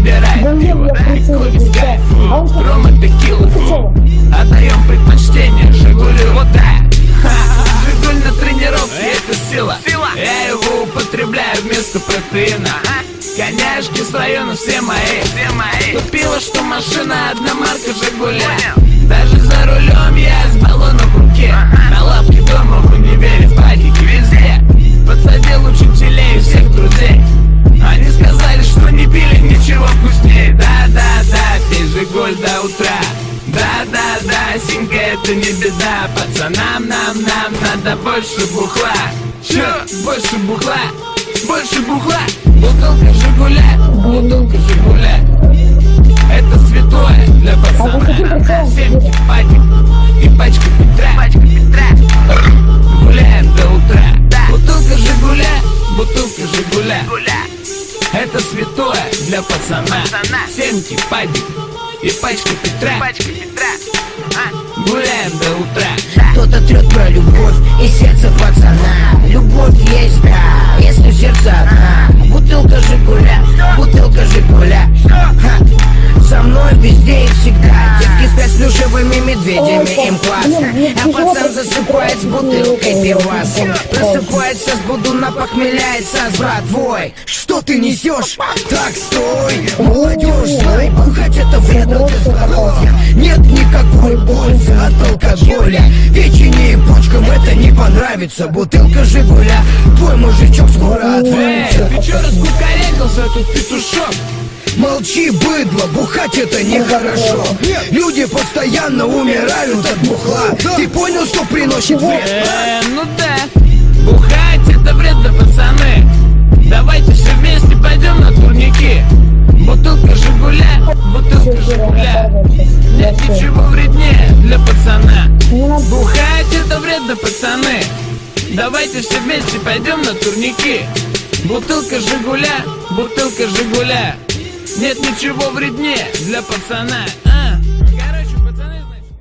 выбирает пиво, коли с кайфу, ром и текила, отдаем предпочтение Жигулю. Вот да, Жигуль на тренировке — это сила. Я его употребляю вместо протеина. Коняшки с района все мои. Купила, что машина одна марка Жигуля. Даже за рулем я с баллоном в руке. На лавке дома, в универе, в падике, везде подсадил учителей и всех друзей. Они сказали, что не пили ничего вкуснее. Да-да-да, пей Жигуль до утра. Да-да-да, синька, это не беда. Пацанам, нам надо больше бухла. Чё? Больше бухла? Больше бухла? Бутылка Жигуля, бутылка Жигуля. Это святое для пацана. Семки, патик и пачка Петра. Гуляем до утра. Бутылка Жигуля, бутылка Жигуля. Это святое для пацана. Семки, патик и пачка Петра. Гуляем до утра. Кто-то трет про любовь и сердце пацана. Любовь есть, да, если сердце одна. Бутылка Жигуля, бутылка Жигуля. Со мной везде и всегда. Девки спят с плюшевыми медведями, им классно. А пацан засыпает с бутылкой пиваса. Просыпается с будуна, похмеляется с братвой. Что ты несешь? Так, стой! Молодежь, знай, бухать это вредно для здоровья. Нет никакой пользы от алкоголя. Печени и почкам это не понравится. Бутылка Жигуля, твой мужичок скоро отвалится. Ты чё раскукарекался, тут петушок? Молчи, быдло, бухать это нехорошо. Люди постоянно умирают от бухла. Ты понял, что приносит вред? Ну да, бухать это вредно, пацаны. Давайте все вместе пойдем на турники. Бутылка Жигуля, бутылка Жигуля. Нет ничего вреднее для пацана. Бухать это вредно, пацаны. Давайте все вместе пойдем на турники. Бутылка Жигуля, бутылка Жигуля. Нет ничего вреднее для пацана. Короче, пацаны, значит.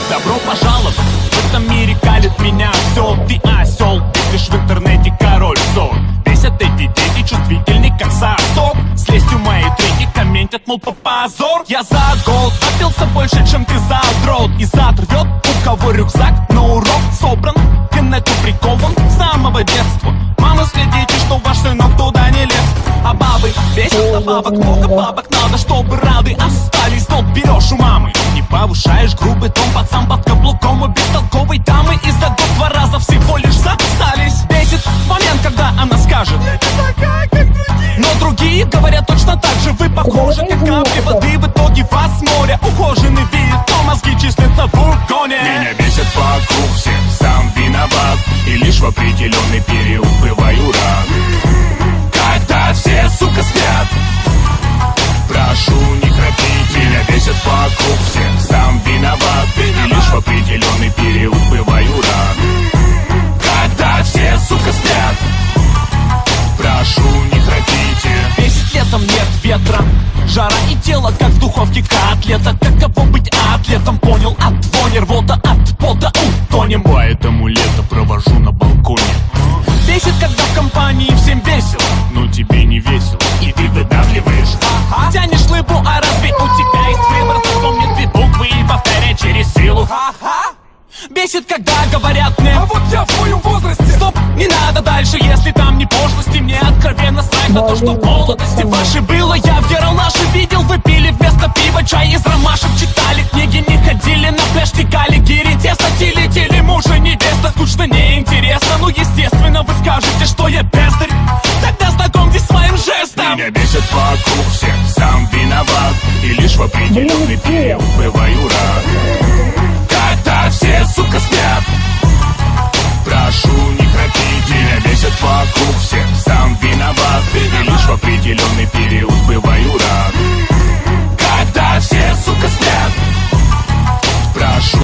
Добро пожаловать, в этом мире калит меня все. Ты осел, пишешь в интернете король сон. Бесят эти дети, чувствительны как сосок. С лестью мои треки комментят, мол, позор. Я за год напился больше, чем ты за дрот. И задрвет, у кого рюкзак на урок собран. К инету прикован с самого детства. Мама, следите, что ваш сынок туда не лез. А бабы бесят, а бабок много бабок. Надо, чтобы рады остались. Долг берешь у мамы, не повышаешь грубый тон. Пацан под каблуком у бестолковой дамы. И за год 2 раза всего лишь записались. Бесит момент, когда она скажет: я не такая, как другие. Но другие говорят точно так же. Вы похожи, как капли воды. В итоге вас море. Ухоженный вид, то мозги числятся в угоне. Меня бесит вокруг всех, сам виноват. И лишь в определенный период бываю рад. Когда все, сука, спят, прошу, не храпите. Меня бесит вокруг всех, сам виноват. И лишь в определенный период бываю рад. Когда все, сука, спят, прошу, не храпите. Бесит летом, нет ветра, жара и тело, как в духовке котлета. Каково быть атлетом, понял, от вони рвота, от пота утонем. Поэтому лето провожу на балконе. Бесит, когда в компании всем весело, но тебе не весело, и ты выдавливаешь. тянешь лыбу, а разве у тебя есть выбор? Запомни 2 буквы и повторяй через силу. Бесит, когда говорят мне: а вот я в твоем возрасте. Стоп, не надо дальше, если там не пошлости. Мне откровенно срать на то, что в молодости вашей было. Я в ералаше видел, вы пили вместо пива чай из ромашек. Читали книги, не ходили на пляж, текали гири. Тесно телетели мужа, невеста. Скучно, неинтересно, ну естественно вы скажете, что я бездарь. Тогда знакомьтесь с моим жестом. Меня бесит вокруг всех, сам виноват. И лишь в определенный период бываю рад. Когда все, сука, спят, прошу, не храпите. Меня бесит вокруг всех, сам виноват. И лишь в определенный период бываю рад. Когда все, сука, спят, прошу.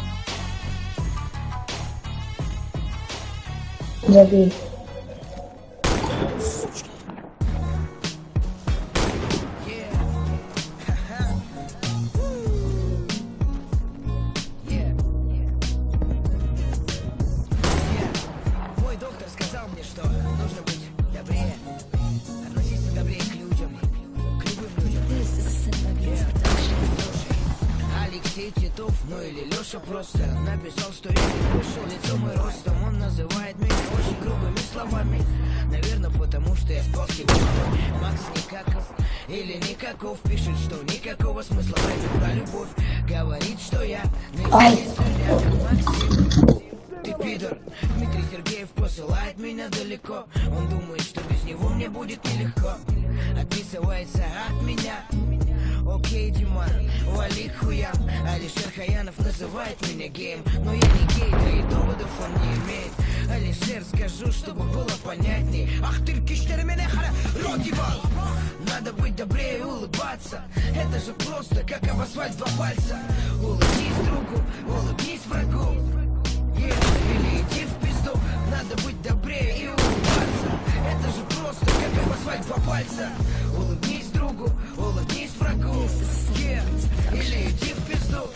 Забей. Yeah. все просто. Написал, что я не вышел лицом и ростом. Он называет меня очень грубыми словами. Наверное, потому что я спал сегодня. Макс Никаков или Никаков пишет, что никакого смысла в рэпе про любовь. Говорит, что я Максим. Ты пидор. Дмитрий Сергеев посылает меня далеко. Он думает, что без него мне будет нелегко. Отписывается от меня. Окей, Диман, вали к хуям. Алишер Хаянов называет меня геем. Но я не гей, да и доводов он не имеет. Алишер, скажу, чтобы было понятней. Ах ты, киштер меня хара, рот ебал. Надо быть добрее и улыбаться. Это же просто, как об асфальт два пальца. Улыбнись другу, улыбнись врагу. Или иди в пизду. Надо быть добрее и улыбаться. Это же просто, как об асфальт два пальца. Улыбнись другу, улыбнись врагу. Или иди в пизду.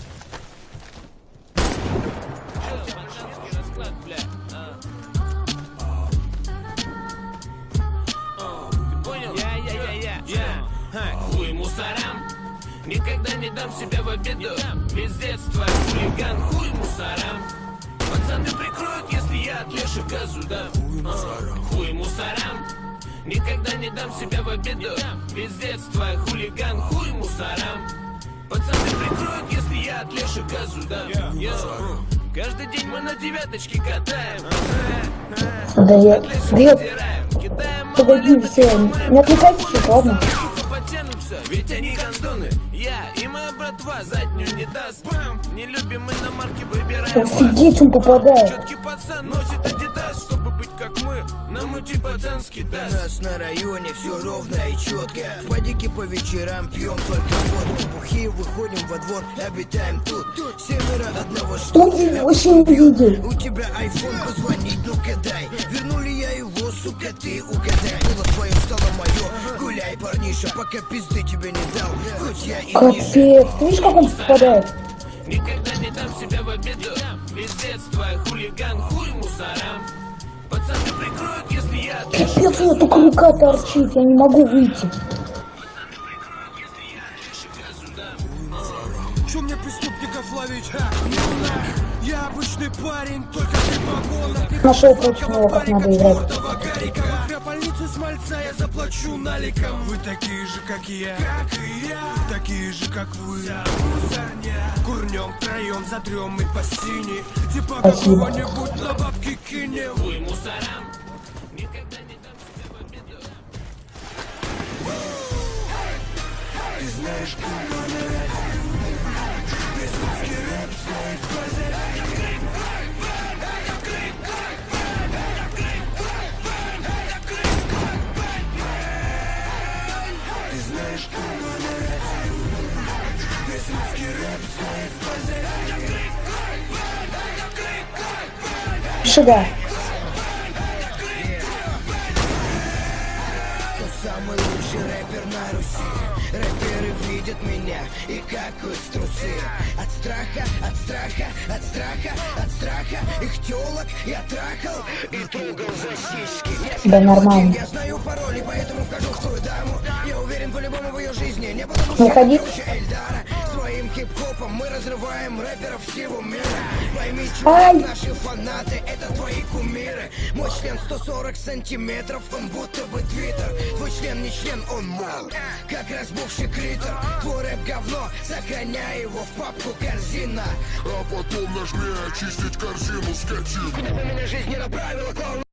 Хуй мусорам, никогда не дам себя в обиду. Без детства хулиган, хуй мусорам. Пацаны прикроют, если я от Леши газу дам. Хуй мусорам, никогда не дам себя в обиду. Без детства хулиган, хуй мусорам. Пацаны прикроют, если я от Леши газу дам. Каждый день мы на девяточке катаем. Да я... Погоди, все, не отвлекайтесь, ладно? Ведь они гандоны, я и моя братва заднюю не даст. Не любим мы на марке, выбираем. Офигеть, он попадает. Четкий пацан носит адидас, чтобы быть как мы. Нам идти пацанский даст. У нас на районе все ровно и четко. В падике по вечерам пьем только водку. Бухие выходим во двор, обитаем тут. Семеро одного Он вообще не видел. У тебя айфон, позвонить, ну-ка дай. Верну ли я его, сука, ты угадай. Было твое, стало мое. Гуляй, парниша, пока пизды тебе не дал. Хоть я и Капец, ты видишь, как он попадает? Никогда не дам себя в обиду. Без детства хулиган, хуй мусорам. Пацаны прикроют, если я от Леши Капец, у меня только рука торчит, я не могу выйти. Чё мне преступников ловить? Я обычный парень, только ты погонок. Нашел прочного, как надо играть. Для больницы с мальца я заплачу наликом. Вы такие же, как и я, такие же, как вы. Курнем втроем, затрем и по сине. Типа какого-нибудь на бабки кинем. хуй мусорам. Никогда не дам себя в обиду. Ты знаешь, как русский рэп стоит базы. Ты знаешь, весь русский рэп стоит базы. Шага. Самый лучший рэпер на Руси. Рэперы видят меня и какают в трусы. От страха, от страха, от страха, от страха. Их тёлок я трахал и трогал за сиськи. Да нормально. Я знаю пароли, поэтому вхожу в твою даму. Я уверен по-любому в ее жизни. Не потому Не ходи. Эльдара. Своим хип-хопом мы разрываем рэперов всего мира. Пойми, Ай. чувак, наши фанаты это твои кумиры. Мой член 140 сантиметров, он будто бы твиттер. Твой член не член, он мал, как разбухший клитор. Твой рэп говно, сохраняй его в папку корзина. А потом нажми очистить корзину, скотину. Меня жизнь не направила, клоун.